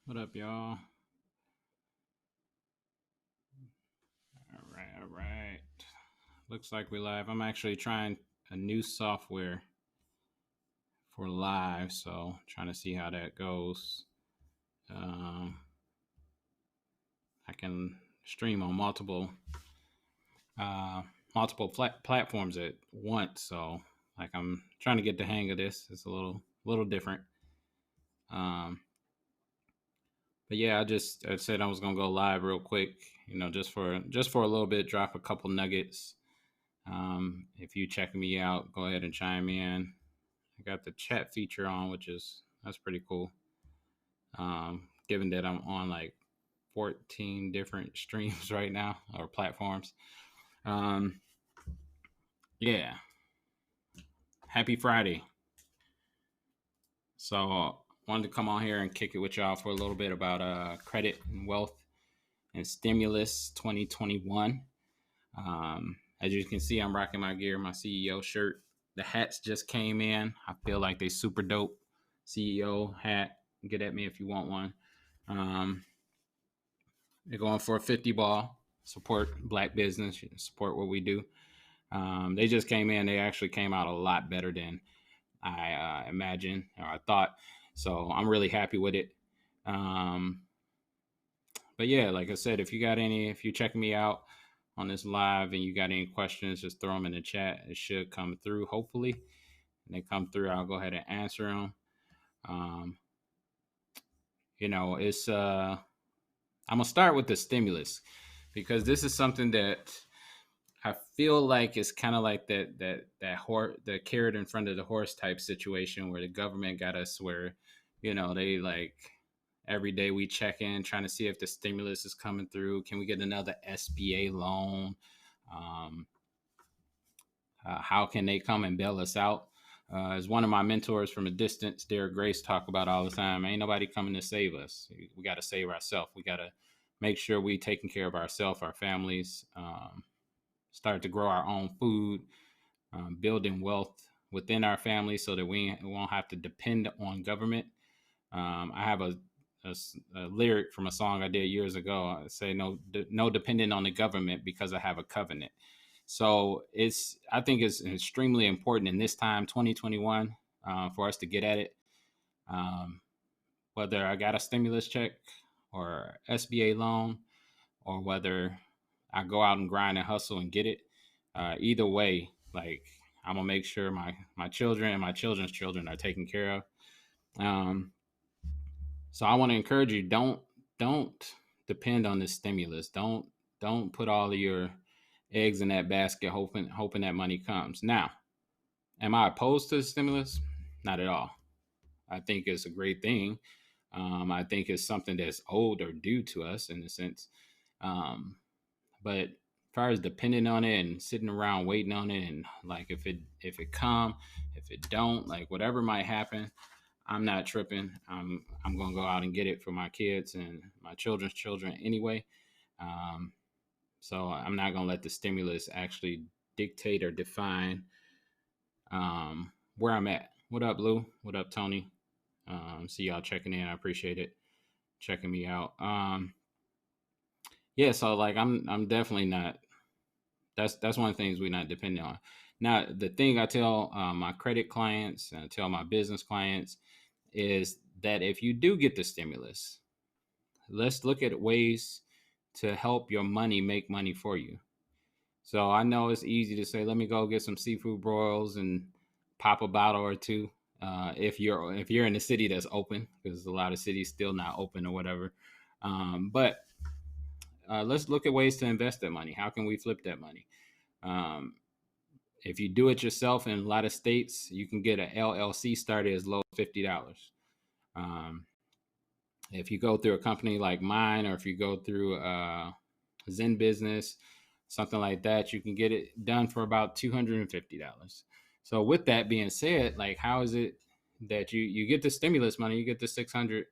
What up, y'all? All right. Looks like we live. I'm actually trying a new software for live, so trying to see how that goes. Um, I can stream on uh, multiple platforms at once, so like I'm trying to get the hang of this. It's a little different. Um, but yeah, I said I was gonna go live real quick, just for a little bit, drop a couple nuggets. If you checking me out, go ahead and chime in. I got the chat feature on, that's pretty cool. Given that I'm on like 14 different streams right now or platforms. Um, yeah, happy Friday. So wanted to come on here and kick it with y'all for a little bit about credit and wealth and stimulus 2021. As you can see, I'm rocking my gear, my CEO shirt. The hats just came in. I feel like they super dope. CEO hat. Get at me if you want one. They're going for a 50 ball. Support black business. Support what we do. They just came in. They actually came out a lot better than I imagined or I thought. So I'm really happy with it. Um, but yeah, like I said, if you're checking me out on this live and you got any questions, just throw them in the chat. It should come through, hopefully. And they come through, I'll go ahead and answer them. Um, it's I'm gonna start with the stimulus because this is something that I feel like it's kind of like the carrot in front of the horse type situation where the government got us where, they like every day we check in trying to see if the stimulus is coming through. Can we get another SBA loan? Um, how can they come and bail us out? As one of my mentors from a distance, Derek Grace, talk about all the time, ain't nobody coming to save us. We got to save ourselves. We got to make sure we taking care of ourselves, our families, start to grow our own food, building wealth within our family so that we won't have to depend on government. I have a lyric from a song I did years ago. I say no depending on the government because I have a covenant. So I think it's extremely important in this time, 2021, for us to get at it. Um, whether I got a stimulus check or SBA loan, or whether I go out and grind and hustle and get it, either way, like I'm gonna make sure my children and my children's children are taken care of. Um, so I want to encourage you: don't depend on this stimulus. Don't put all of your eggs in that basket, hoping that money comes. Now, am I opposed to the stimulus? Not at all. I think it's a great thing. I think it's something that's owed or due to us in a sense. But as far as depending on it and sitting around waiting on it, and like if it come, if it don't, like whatever might happen, I'm not tripping. I'm gonna go out and get it for my kids and my children's children anyway. Um, so I'm not gonna let the stimulus actually dictate or define where I'm at. What up, Lou? What up, Tony? See y'all checking in. I appreciate it. Checking me out. Yeah, so like I'm definitely not. That's one of the things we're not dependent on. Now, the thing I tell my credit clients and I tell my business clients is that if you do get the stimulus, let's look at ways to help your money make money for you. So I know it's easy to say, let me go get some seafood broils and pop a bottle or two. If you're in a city that's open, because a lot of cities still not open or whatever. But let's look at ways to invest that money. How can we flip that money? Um, if you do it yourself in a lot of states, you can get an LLC started as low as $50. Um, if you go through a company like mine, or if you go through Zen Business, something like that, you can get it done for about $250. So with that being said, like how is it that you get the stimulus money, you get the 600,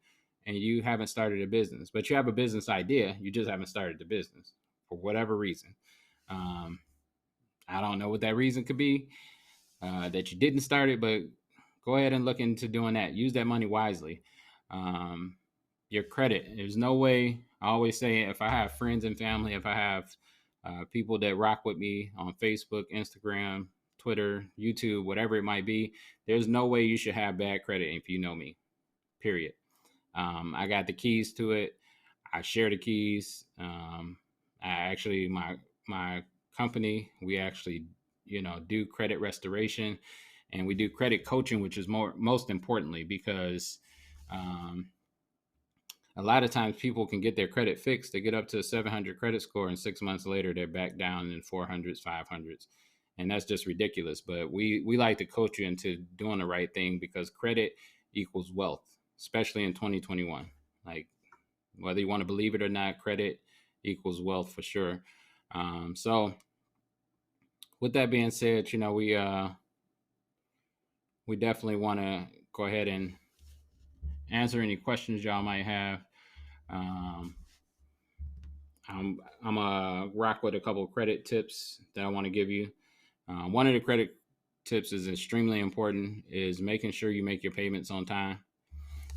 and you haven't started a business, but you have a business idea, you just haven't started the business for whatever reason. Um, I don't know what that reason could be that you didn't start it, but go ahead and look into doing that. Use that money wisely. Um, your credit. There's no way. I always say, if I have friends and family, if I have people that rock with me on Facebook, Instagram, Twitter, YouTube, whatever it might be, there's no way you should have bad credit if you know me. Period. I got the keys to it. I share the keys. I actually my company, we actually do credit restoration, and we do credit coaching, which is most importantly, because um, a lot of times people can get their credit fixed. They get up to a 700 credit score, and 6 months later they're back down in 400s, 500s, and that's just ridiculous. But we like to coach you into doing the right thing, because credit equals wealth, especially in 2021. Like, whether you want to believe it or not, credit equals wealth for sure. So with that being said, we definitely want to go ahead and answer any questions y'all might have. Um, I'm a rock with a couple of credit tips that I want to give you. One of the credit tips is extremely important, is making sure you make your payments on time.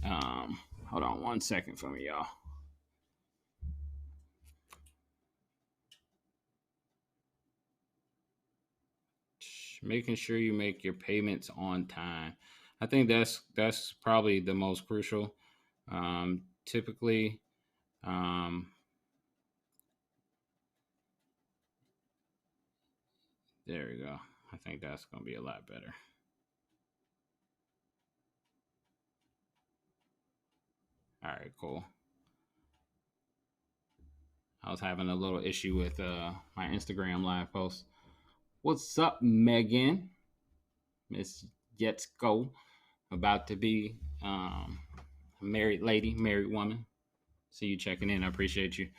Hold on 1 second for me, y'all. Making sure you make your payments on time. I think that's probably the most crucial. Typically, there we go. I think that's going to be a lot better. All right, cool. I was having a little issue with my Instagram live post. What's up, Megan? Miss Jetsko, about to be a married lady, married woman. See you checking in. I appreciate you.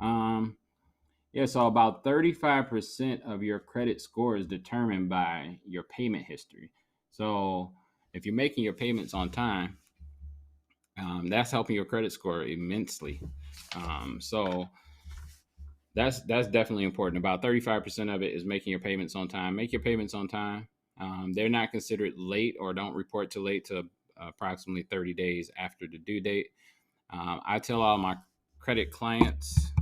Yeah, so about 35% of your credit score is determined by your payment history. So if you're making your payments on time, that's helping your credit score immensely. So that's definitely important. About 35% of it is making your payments on time. Make your payments on time. They're not considered late, or don't report to late to approximately 30 days after the due date. I tell all my credit clients,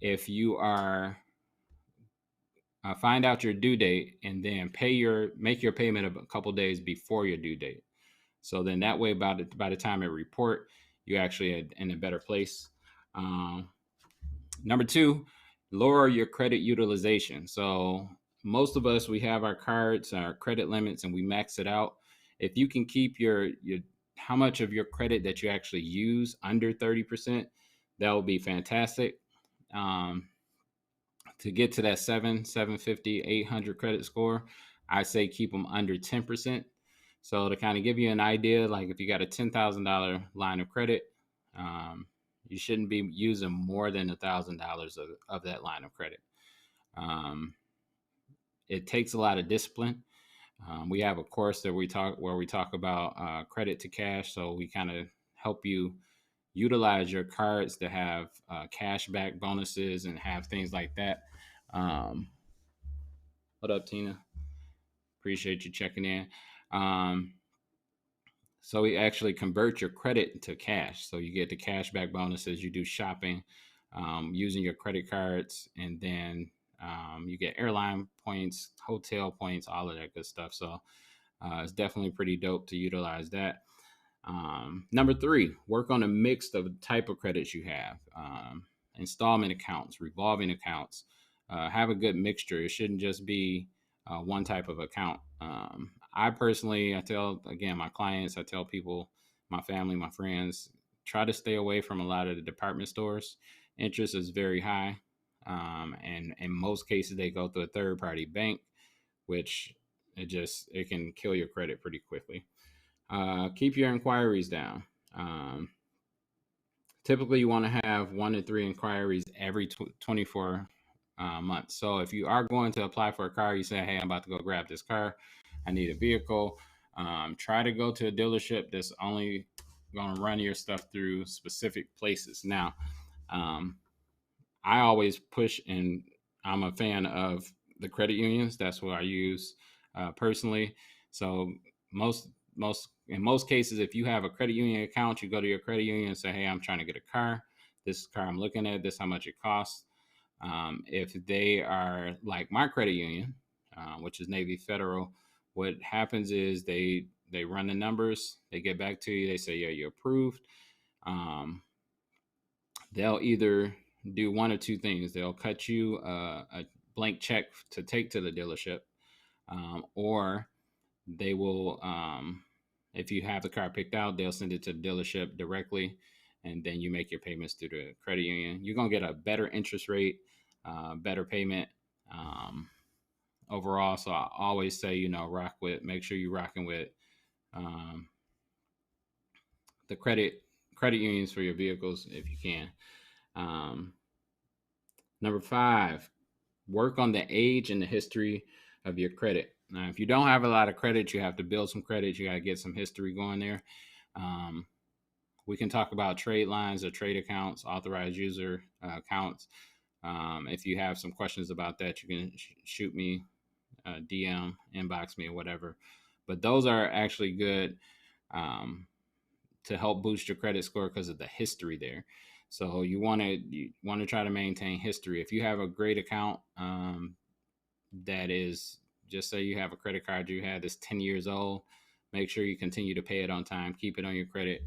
if you are find out your due date, and then make your payment a couple days before your due date. So then that way, by the time it report, you actually in a better place. Number two, lower your credit utilization. So most of us, we have our cards, our credit limits, and we max it out. If you can keep your how much of your credit that you actually use under 30%, that will be fantastic. To get to that 750, 800 credit score, I say keep them under 10%. So to kind of give you an idea, like if you got a $10,000 line of credit, you shouldn't be using more than $1,000 of that line of credit. It takes a lot of discipline. We have a course that we talk about credit to cash. So we kind of help you utilize your cards to have cash back bonuses and have things like that. What up, Tina? Appreciate you checking in. So we actually convert your credit to cash. So you get the cash back bonuses. You do shopping using your credit cards, and then you get airline points, hotel points, all of that good stuff. So it's definitely pretty dope to utilize that. Number three, work on a mix of the type of credits you have. Installment accounts, revolving accounts. Have a good mixture. It shouldn't just be one type of account. I personally, I tell, again, my clients, I tell people, my family, my friends, try to stay away from a lot of the department stores. Interest is very high. And in most cases, they go through a third party bank, which it can kill your credit pretty quickly. Keep your inquiries down. Typically, you want to have 1 to 3 inquiries every 24 months. So if you are going to apply for a car, you say, hey, I'm about to go grab this car. I need a vehicle. Try to go to a dealership that's only going to run your stuff through specific places. Now, I always push, and I'm a fan of the credit unions. That's what I use personally. So in most cases, if you have a credit union account, you go to your credit union and say, hey, I'm trying to get a car. This car I'm looking at, this how much it costs. If they are like my credit union, which is Navy Federal, what happens is they run the numbers, they get back to you, they say, yeah, you're approved. They'll either do one or two things. They'll cut you a blank check to take to the dealership, or they will, if you have the car picked out, they'll send it to the dealership directly, and then you make your payments through the credit union. You're gonna get a better interest rate, better payment overall. So I always say, make sure you're rocking with um, the credit unions for your vehicles if you can. Number 5, work on the age and the history of your credit. Now, if you don't have a lot of credit, you have to build some credit. You got to get some history going there. We can talk about trade lines or trade accounts, authorized user accounts. If you have some questions about that, you can shoot me, DM, inbox me, or whatever. But those are actually good to help boost your credit score because of the history there. So you want to try to maintain history. If you have a great account that is, just say you have a credit card you had that's 10 years old, make sure you continue to pay it on time. Keep it on your credit.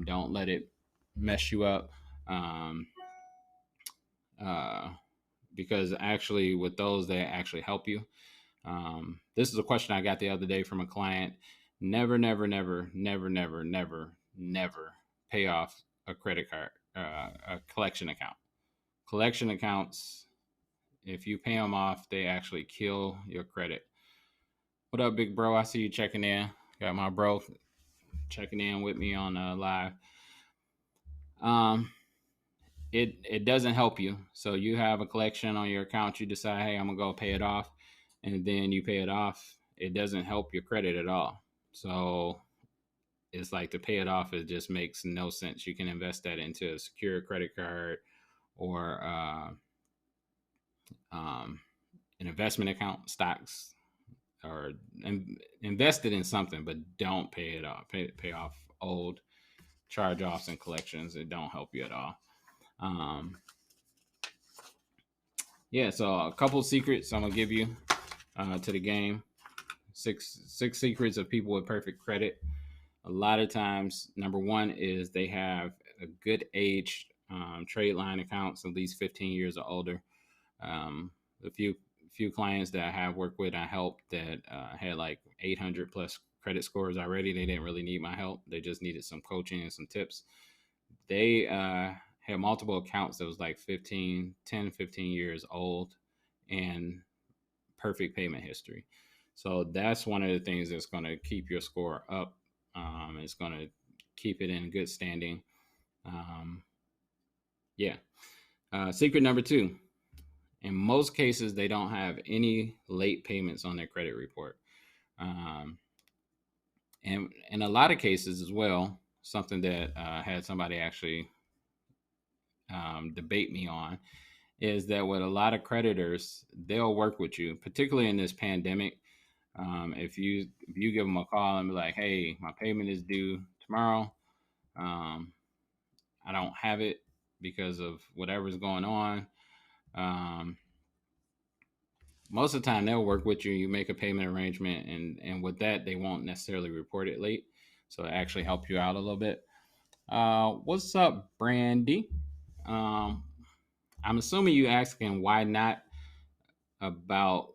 Don't let it mess you up. Because actually with those, they actually help you. This is a question I got the other day from a client. Never pay off a credit card, a collection account. Collection accounts, if you pay them off, they actually kill your credit. What up, big bro? I see you checking in. Got my bro checking in with me on live. It doesn't help you. So you have a collection on your account. You decide, hey, I'm gonna go pay it off, and then you pay it off. It doesn't help your credit at all. So it's like to pay it off. It just makes no sense. You can invest that into a secure credit card or an investment account, stocks, or invest it in something, but don't pay it off. Pay off old charge-offs and collections. It don't help you at all. Yeah, so a couple secrets I'm gonna give you to the game. Six secrets of people with perfect credit. A lot of times, number 1 is they have a good age trade line accounts, at least 15 years or older. A few clients that I have worked with, I helped that had like 800 plus credit scores already. They didn't really need my help. They just needed some coaching and some tips. They had multiple accounts that was like 10, 15 years old and perfect payment history. So that's one of the things that's going to keep your score up. It's going to keep it in good standing. Secret number 2. In most cases, they don't have any late payments on their credit report. And in a lot of cases as well, something that I had somebody actually debate me on is that with a lot of creditors, they'll work with you, particularly in this pandemic. If you give them a call and be like, hey, my payment is due tomorrow. I don't have it because of whatever's going on. Most of the time they'll work with you. You make a payment arrangement, and with that, they won't necessarily report it late. So it actually help you out a little bit. What's up, Brandy? I'm assuming you asking why not about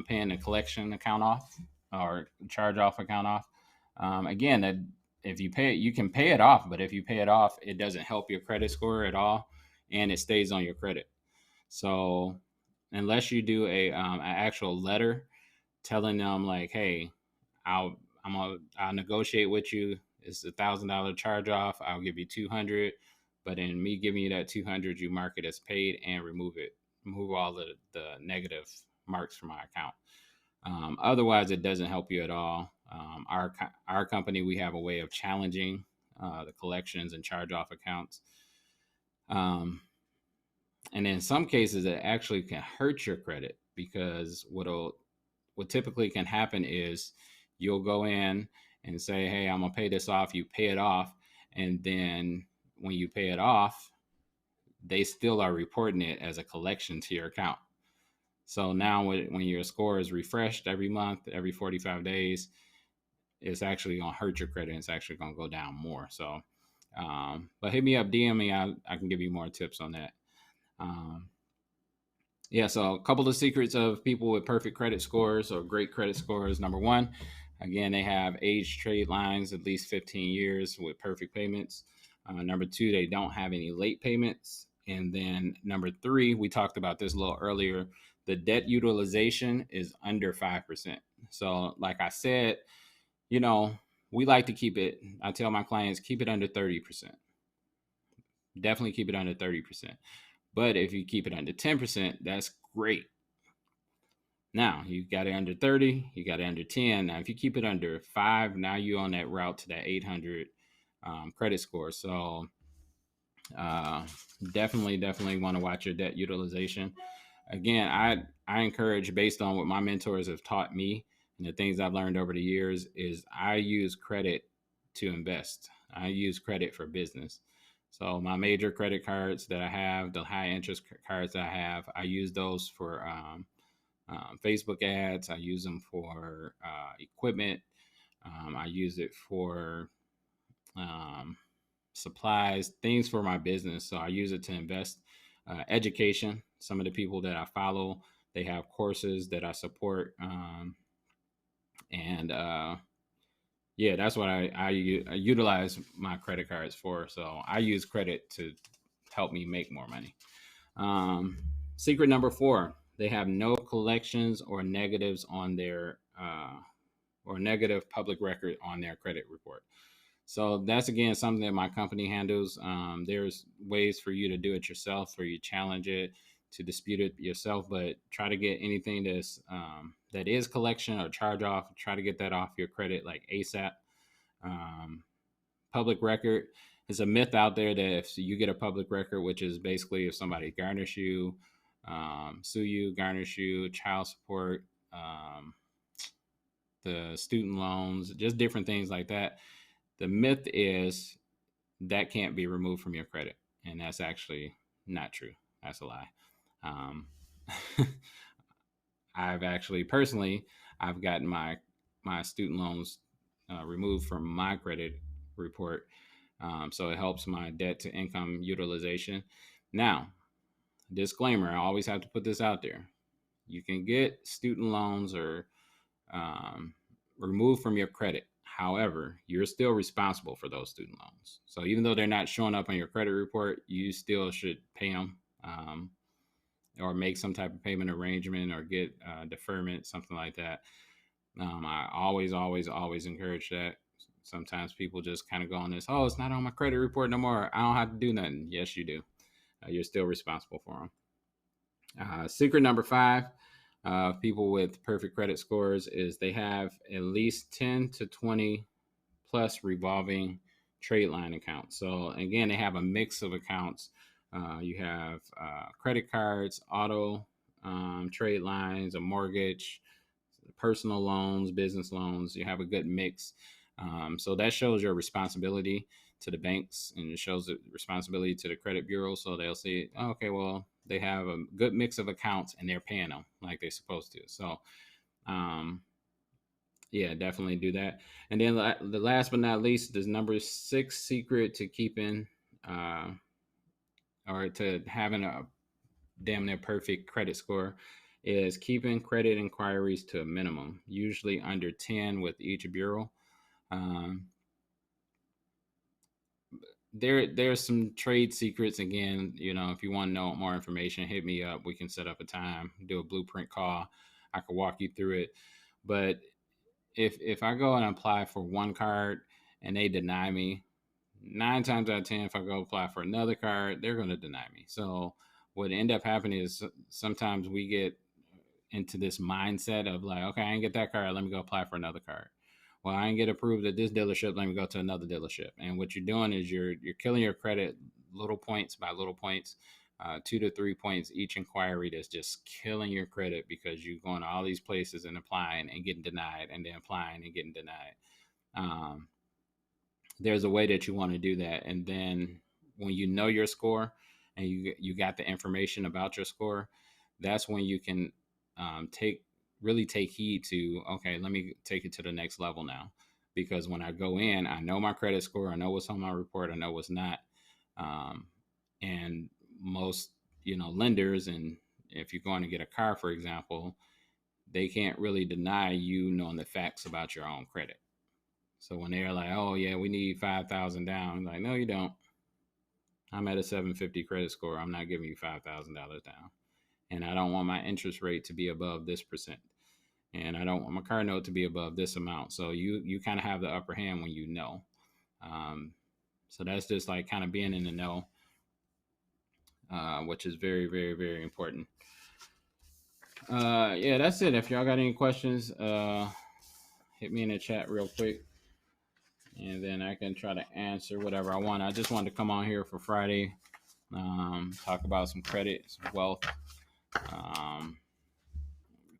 paying a collection account off or charge off account off. Again, that if you pay it, you can pay it off, but if you pay it off, it doesn't help your credit score at all, and it stays on your credit. So unless you do an actual letter telling them like, hey, I'll negotiate with you. It's $1,000 charge off. I'll give you 200, but in me giving you that 200, you mark it as paid and remove all the negative marks from my account. Otherwise, it doesn't help you at all. Our company, we have a way of challenging the collections and charge off accounts. And in some cases, it actually can hurt your credit because what typically can happen is you'll go in and say, hey, I'm gonna pay this off. You pay it off, and then when you pay it off, they still are reporting it as a collection to your account. So now when your score is refreshed every month, every 45 days, it's actually going to hurt your credit. It's actually going to go down more. So, but hit me up, DM me. I can give you more tips on that. Um, yeah, so a couple of secrets of people with perfect credit scores or great credit scores. Number one, again, they have aged trade lines at least 15 years with perfect payments. Number two, they don't have any late payments. And then number three, we talked about this a little earlier, the debt utilization is under 5%. So, like I said, you know, we like to keep it, I tell my clients, keep it under 30%. Definitely keep it under 30%. But if you keep it under 10%, that's great. Now you got it under 30, you got it under 10. Now, if you keep it under 5, now you're on that route to that 800 credit score. So, uh, definitely want to watch your debt utilization. Again, I encourage, based on what my mentors have taught me and the things I've learned over the years, is I use credit to invest. I use credit for business. So my major credit cards that I have, the high interest cards that I have, I use those for Facebook ads. I use them for equipment. I use it for um, supplies, things for my business. So I use it to invest. Education. Some of the people that I follow, they have courses that I support, and yeah, that's what I utilize my credit cards for. So I use credit to help me make more money. Um, Secret number 4: they have no collections or negatives on their or negative public record on their credit report. So that's again something that my company handles. There's ways for you to do it yourself, where you challenge it to dispute it yourself, but try to get anything that is collection or charge off. Try to get that off your credit like ASAP. Um, Public record is a myth out there that if you get a public record, which is basically if somebody garnish you, sue you, garnish you, child support, um, the student loans, just different things like that. The myth is that can't be removed from your credit, and that's actually not true. That's a lie. Um, I've actually personally, I've gotten my student loans removed from my credit report, so it helps my debt to income utilization. Now, disclaimer: I always have to put this out there. You can get student loans or um, removed from your credit. However, you're still responsible for those student loans. So even though they're not showing up on your credit report, you still should pay them, or make some type of payment arrangement or get deferment, something like that. I always encourage that. Sometimes people just kind of go on this, oh, it's not on my credit report no more. I don't have to do nothing. Yes, you do. You're still responsible for them. Secret number 5, people with perfect credit scores, is they have at least 10 to 20 plus revolving trade line accounts. So again, they have a mix of accounts. You have credit cards, auto trade lines, a mortgage, personal loans, business loans. You have a good mix. So that shows your responsibility to the banks, and it shows the responsibility to the credit bureau. So they'll say, oh, okay, well, they have a good mix of accounts and they're paying them like they're supposed to. So, yeah, definitely do that. And then the last but not least, is number 6 secret to keeping or to having a damn near perfect credit score is keeping credit inquiries to a minimum, usually under 10 with each bureau. Um, there's some trade secrets. Again, if you want to know more information, hit me up. We can set up a time, do a blueprint call. I can walk you through it. But if I go and apply for one card and they deny me, 9 times out of 10, if I go apply for another card, they're going to deny me. So what end up happening is sometimes we get into this mindset of like, okay, I didn't get that card, let me go apply for another card. Well, I didn't get approved at this dealership, let me go to another dealership. And what you're doing is you're killing your credit little points by little points, 2 to 3 points each inquiry. That's just killing your credit because you're going to all these places and applying and getting denied, and then applying and getting denied. Um, there's a way that you want to do that. And then when you know your score and you got the information about your score, that's when you can take really take heed to, okay, let me take it to the next level now. Because when I go in, I know my credit score, I know what's on my report, I know what's not. Um, and most, lenders, and if you're going to get a car, for example, they can't really deny you knowing the facts about your own credit. So when they're like, "Oh yeah, we need 5,000 down," I'm like, "No, you don't. I'm at a 750 credit score. I'm not giving you $5,000 down, and I don't want my interest rate to be above this percent, and I don't want my car note to be above this amount." So you kind of have the upper hand when you know. Um, so that's just like kind of being in the know, which is very, very, very important. Yeah, that's it. If y'all got any questions, hit me in the chat real quick, and then I can try to answer whatever I want. I just wanted to come on here for Friday, talk about some credit, some wealth, um,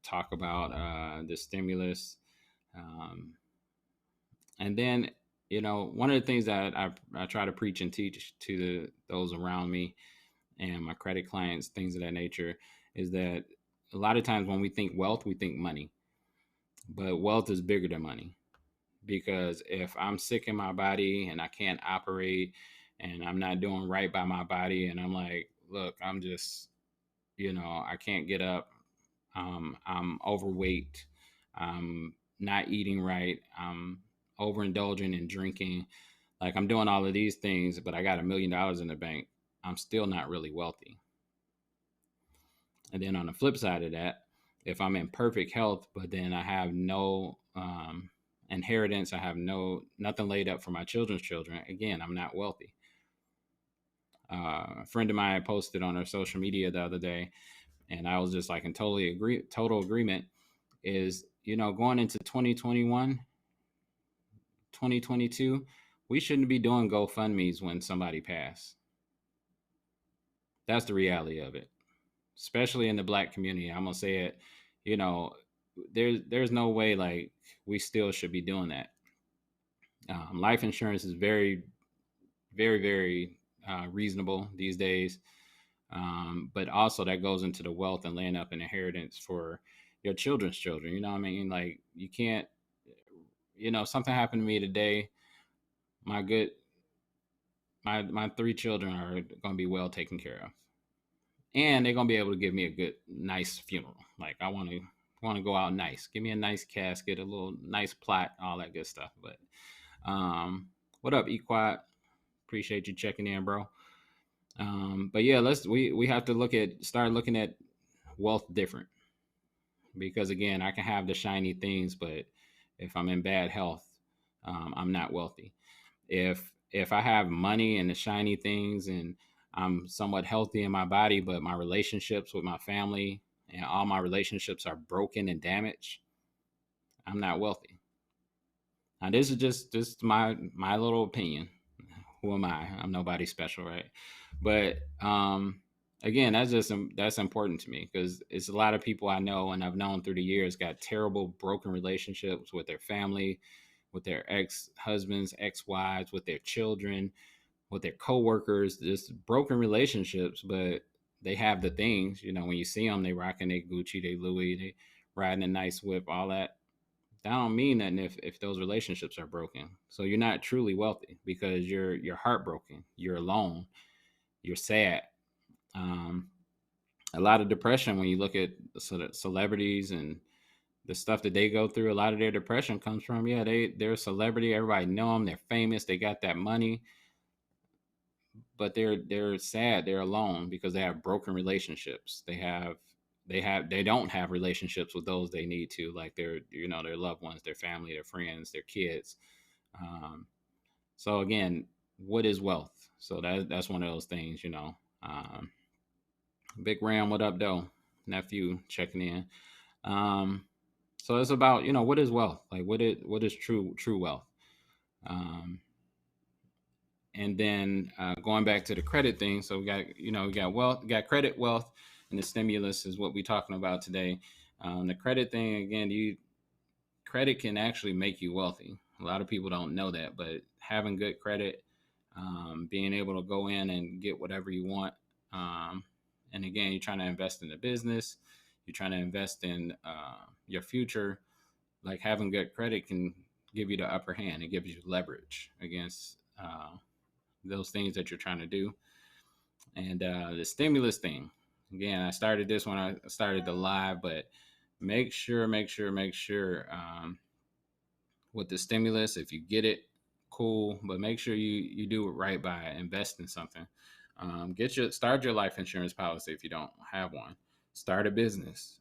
talk about the stimulus, um, and then one of the things that I try to preach and teach to those around me and my credit clients, things of that nature, is that a lot of times when we think wealth, we think money, but wealth is bigger than money. Because if I'm sick in my body and I can't operate and I'm not doing right by my body, and I'm like, look, I'm just, I can't get up. I'm overweight. I'm not eating right. I'm overindulging in drinking. Like I'm doing all of these things, but I got $1 million in the bank. I'm still not really wealthy. And then on the flip side of that, if I'm in perfect health, but then I have no inheritance, I have nothing laid up for my children's children. Again, I'm not wealthy. A friend of mine posted on her social media the other day, and I was just like in total agreement. Is going into 2021, 2022, we shouldn't be doing GoFundMe's when somebody passed. That's the reality of it, especially in the Black community. I'm gonna say it. There's no way like we still should be doing that. Life insurance is very, very, very reasonable these days. But also that goes into the wealth and laying up an inheritance for your children's children. You know what I mean? Like you can't, something happened to me today. My good, my three children are going to be well taken care of, and they're going to be able to give me a good, nice funeral. Like I want to go out nice. Give me a nice casket, a little nice plot, all that good stuff. But what up, Equat? Appreciate you checking in, bro. But yeah, we have to start looking at wealth different, because again, I can have the shiny things, but if I'm in bad health, I'm not wealthy. If I have money and the shiny things and I'm somewhat healthy in my body, but my relationships with my family and all my relationships are broken and damaged, I'm not wealthy. Now this is just my little opinion. Who am I? I'm nobody special, right? But again, that's important to me, because it's a lot of people I know and I've known through the years got terrible broken relationships with their family, with their ex-husbands, ex-wives, with their children, with their coworkers, just broken relationships, but they have the things, when you see them, they rocking their Gucci, they Louis, they riding a nice whip, all that. That don't mean nothing if those relationships are broken. So you're not truly wealthy, because you're heartbroken, you're alone, you're sad. Um, a lot of depression when you look at celebrities and the stuff that they go through. A lot of their depression comes from, yeah, they're a celebrity, everybody know them, they're famous, they got that money, but they're sad, they're alone because they have broken relationships. They don't have relationships with those they need to, like their loved ones, their family, their friends, their kids. So again, what is wealth? So that's one of those things. Big Ram, what up, though? Nephew checking in. So it's about, what is wealth? Like what is true wealth? Um, and then going back to the credit thing. So we got wealth, we got credit, wealth, and the stimulus is what we're talking about today. The credit thing again, credit can actually make you wealthy. A lot of people don't know that, but having good credit, being able to go in and get whatever you want. Um, and again, you're trying to invest in the business, you're trying to invest in your future. Like having good credit can give you the upper hand. It gives you leverage against those things that you're trying to do. And the stimulus thing, again, I started this when I started the live, but make sure with the stimulus, if you get it, cool, but make sure you do it right by it. Invest in something. Start your life insurance policy if you don't have one. Start a business.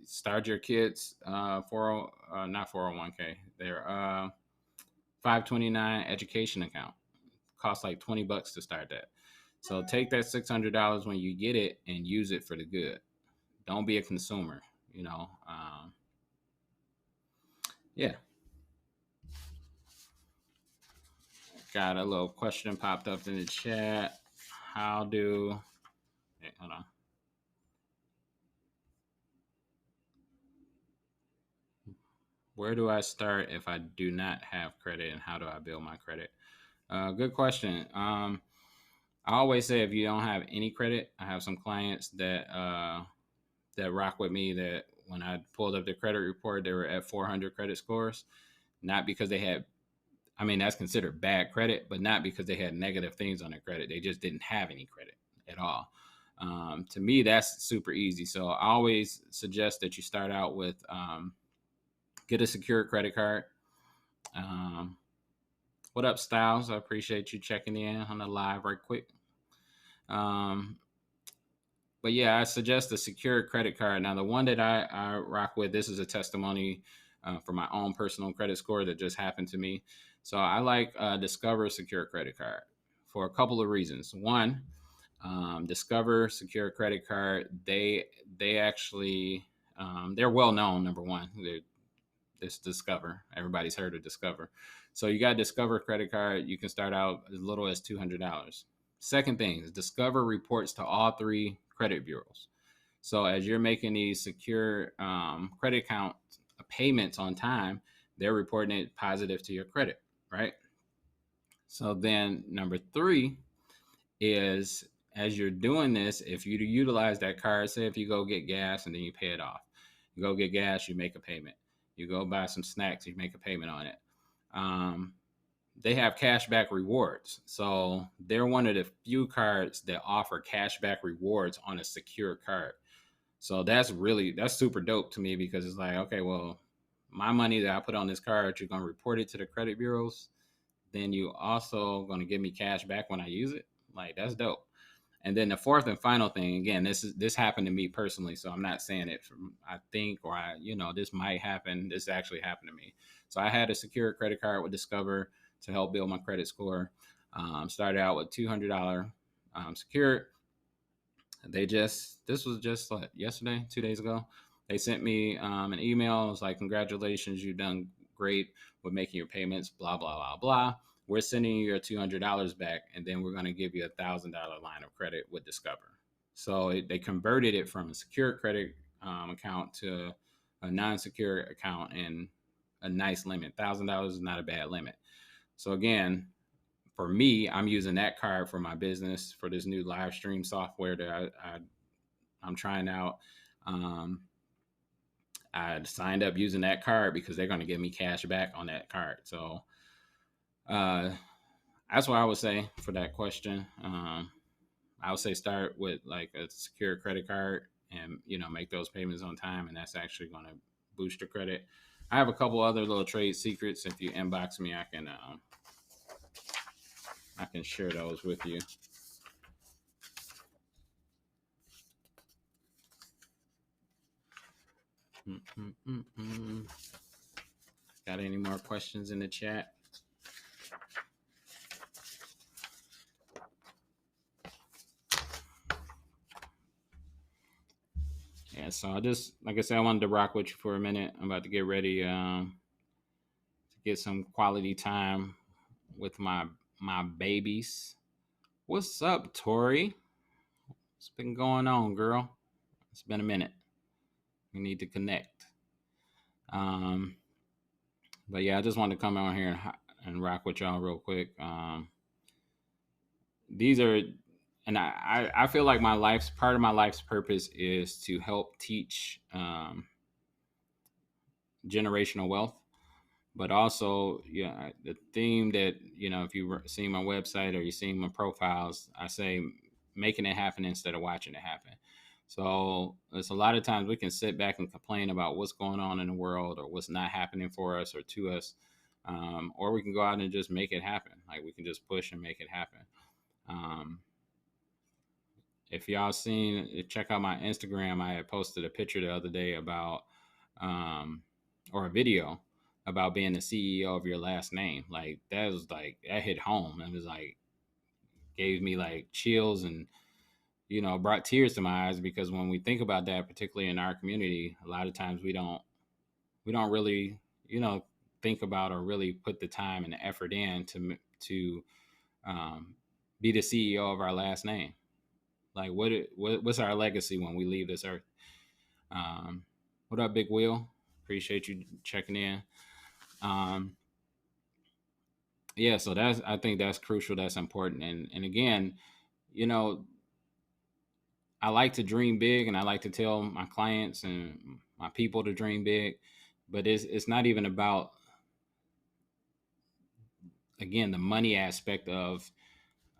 Start your kids not 401k. Their 529 education account costs like $20 to start that. So take that $600 when you get it and use it for the good. Don't be a consumer. You know. Yeah. Got a little question popped up in the chat. How do? Hey, hold on. Where do I start if I do not have credit, and how do I build my credit? Good question. I always say if you don't have any credit, I have some clients that rock with me that when I pulled up their credit report, they were at 400 credit scores, not because they had, I mean, that's considered bad credit, but not because they had negative things on their credit. They just didn't have any credit at all. To me, that's super easy. So I always suggest that you start out with get a secure credit card. Um, what up, Styles? I appreciate you checking in on the live right quick. Um, but yeah, I suggest a secure credit card. Now, the one that I rock with, this is a testimony for my own personal credit score that just happened to me. So I like Discover Secure Credit Card for a couple of reasons. One, Discover Secure Credit Card, they actually they're well known. Number one, this Discover. Everybody's heard of Discover. So you got Discover credit card. You can start out as little as $200. Second thing is Discover reports to all three credit bureaus. So as you're making these secure credit account payments on time, they're reporting it positive to your credit, right? So then number three is as you're doing this, if you utilize that card, say if you go get gas and then you pay it off, you go get gas, you make a payment. You go buy some snacks, you make a payment on it. They have cashback rewards. So they're one of the few cards that offer cashback rewards on a secure card. So that's super dope to me because it's like, okay, well, my money that I put on this card, you're going to report it to the credit bureaus. Then you also going to give me cash back when I use it. Like, that's dope. And then the fourth and final thing, again, this happened to me personally, so I'm not saying it from I think or this might happen. This actually happened to me. So I had a secure credit card with Discover to help build my credit score. Started out with $200 secured. This was just like yesterday, 2 days ago. They sent me an email. It was like, congratulations, you've done great with making your payments, blah, blah, blah, blah. We're sending you your $200 back, and then we're going to give you $1,000 line of credit with Discover. So they converted it from a secure credit account to a non-secure account, and a nice limit. $1,000 is not a bad limit. So again, for me, I'm using that card for my business for this new live stream software that I'm trying out. I signed up using that card because they're going to give me cash back on that card. So that's what I would say for that question. I would say start with like a secure credit card and make those payments on time, and that's actually going to boost your credit. I have a couple other little trade secrets. If you inbox me, I can share those with you. Got any more questions in the chat? Yeah, so like I said, I wanted to rock with you for a minute. I'm about to get ready to get some quality time with my babies. What's up, Tori? What's been going on, girl? It's been a minute. We need to connect. But yeah, I just wanted to come on here and rock with y'all real quick. These are, and I feel like my life's part of my life's purpose is to help teach generational wealth, but also, yeah, the theme that, if you see my website or you see my profiles, I say making it happen instead of watching it happen. So there's a lot of times we can sit back and complain about what's going on in the world or what's not happening for us or to us, or we can go out and just make it happen. Like we can just push and make it happen. Um, if y'all seen, check out my Instagram. I had posted a picture the other day about, um, or a video about being the CEO of your last name. Like that was like that hit home. It was like gave me like chills and brought tears to my eyes because when we think about that, particularly in our community, a lot of times we don't really think about or really put the time and the effort in to um, be the CEO of our last name. Like what's our legacy when we leave this earth? What up, Big Wheel? Appreciate you checking in. Um, yeah, so I think that's crucial. That's important. And again, you know, I like to dream big, and I like to tell my clients and my people to dream big. But it's not even about, again, the money aspect of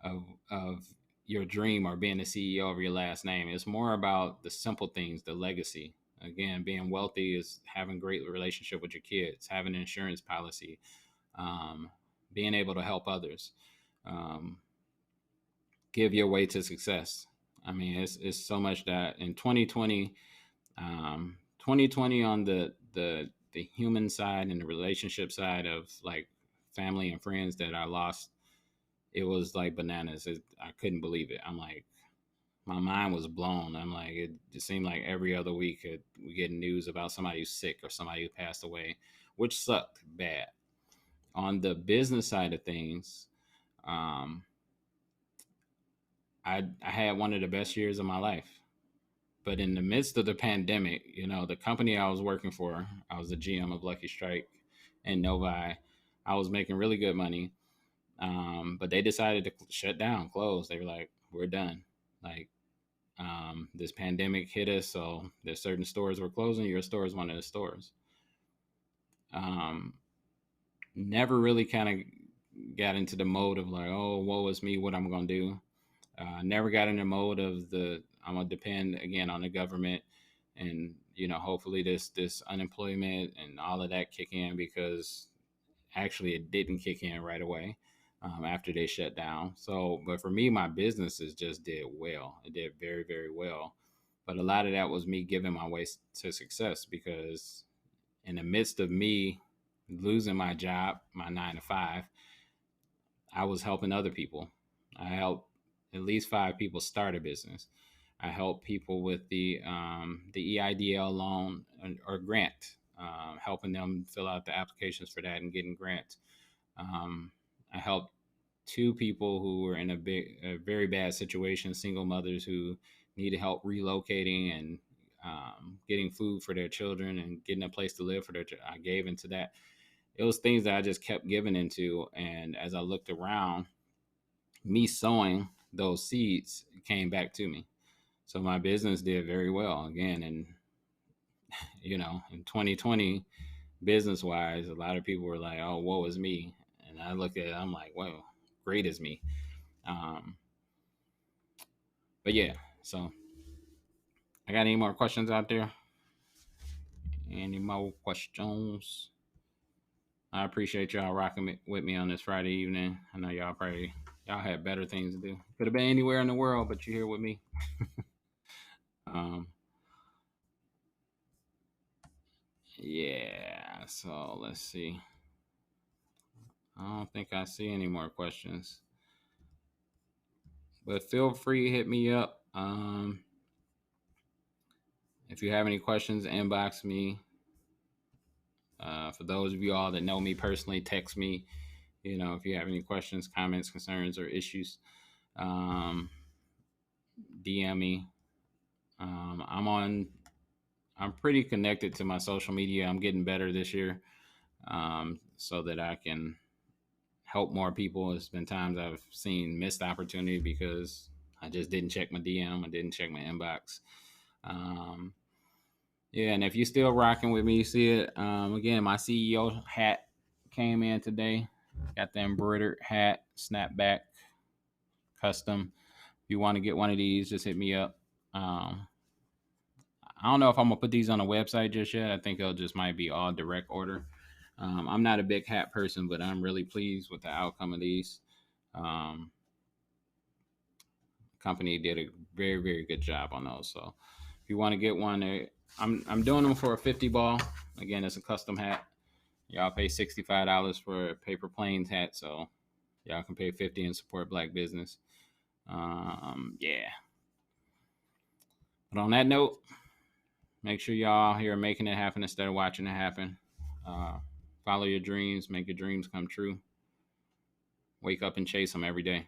of your dream or being the CEO of your last name. It's more about the simple things, the legacy. Again, being wealthy is having great relationship with your kids, having an insurance policy, um, being able to help others, um, give your way to success. I mean, it's so much that in 2020 on the human side and the relationship side of like family and friends that I lost, it was like bananas. I couldn't believe it. I'm like, my mind was blown. I'm like, it just seemed like every other week we get news about somebody who's sick or somebody who passed away, which sucked bad. On the business side of things, um, I had one of the best years of my life. But in the midst of the pandemic, the company I was working for, I was the GM of Lucky Strike and Novi. I was making really good money, but they decided to shut down, close. They were like, "We're done." Like, this pandemic hit us, so there's certain stores were closing. Your store is one of the stores. Um, Never really kind of got into the mode of like, oh, woe is me, what I'm gonna do. Never got in the mode of the I'm gonna depend again on the government, and hopefully this unemployment and all of that kick in, because actually it didn't kick in right away after they shut down. So, but for me, my businesses just did well. It did very, very well. But a lot of that was me giving my way to success, because in the midst of me losing my job, my 9 to 5, I was helping other people. I helped at least 5 people start a business. I help people with the EIDL loan or grant, helping them fill out the applications for that and getting grants. I helped 2 people who were in a very bad situation, single mothers who needed help relocating and getting food for their children and getting a place to live for their. I gave into that. It was things that I just kept giving into, and as I looked around, me sowing those seeds came back to me. So my business did very well again, and in 2020, business wise, a lot of people were like, "Oh, woe is me," and I look at it, I'm like, "Whoa, great is me." Um, but yeah, so I got any more questions out there? Any more questions? I appreciate y'all rocking with me on this Friday evening. I know y'all had better things to do. Could have been anywhere in the world, but you're here with me. Um, yeah. So let's see. I don't think I see any more questions, but feel free to hit me up. If you have any questions, inbox me. For those of you all that know me personally, text me. If you have any questions, comments, concerns, or issues, um, DM me. I'm pretty connected to my social media. I'm getting better this year. so that I can help more people. It's been times I've seen missed opportunity because I just didn't check my DM. I didn't check my inbox. Um, yeah, and if you're still rocking with me, you see it. Again, my CEO hat came in today. Got the embroidered hat, snapback, custom. If you want to get one of these, just hit me up. I don't know if I'm gonna put these on a website just yet. I think it'll just might be all direct order. I'm not a big hat person, but I'm really pleased with the outcome of these. Um, Company did a very, very good job on those. So if you want to get one, I'm doing them for a 50 ball. Again, it's a custom hat. Y'all pay $65 for a paper planes hat, so y'all can pay 50 and support black business. Yeah. But on that note, make sure y'all here are making it happen instead of watching it happen. Follow your dreams, make your dreams come true. Wake up and chase them every day.